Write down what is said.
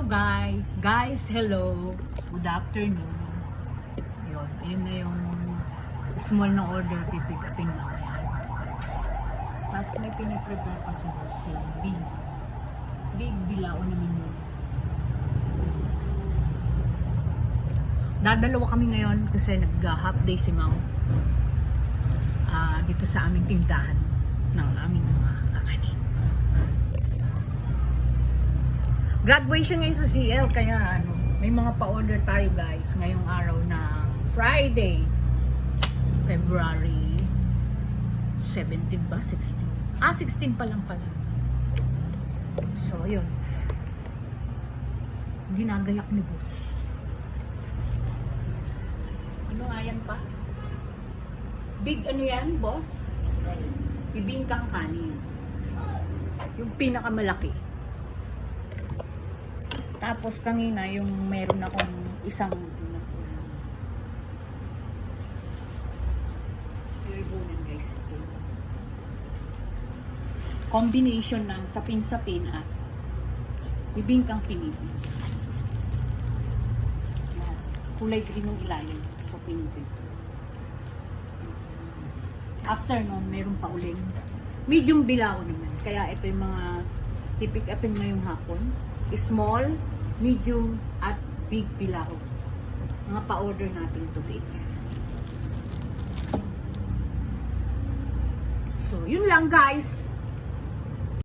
Guys, hello. Good afternoon. Yun, ayun na yung small na order, pipick upin na ako yan. Tapos may piniprepare pa sa si Big bilao naman yun. Dadalawa kami ngayon kasi nag-half day si Mau dito sa aming tindahan ng aming mga kakanin. Graduation ngayon sa CL, kaya may mga pa-order tayo guys ngayong araw na Friday, February 17 ba? 16? 16 pa lang pala. So, yun. Ginagayak ni boss. Ano nga yan pa? Big ano yan, boss? Bibingkang kanin. Yung pinakamalaki. Tapos kanina yung meron akong isang guys. Combination ng sapin-sapin at bibingkang pinipin. Kulay green yung ilalim sa pinipin. After nun, meron pa uling medium bilao naman. Kaya ito yung mga pipick upin ngayong hapon. Small, medium, at big bilao. Mga pa-order natin today. So, yun lang guys.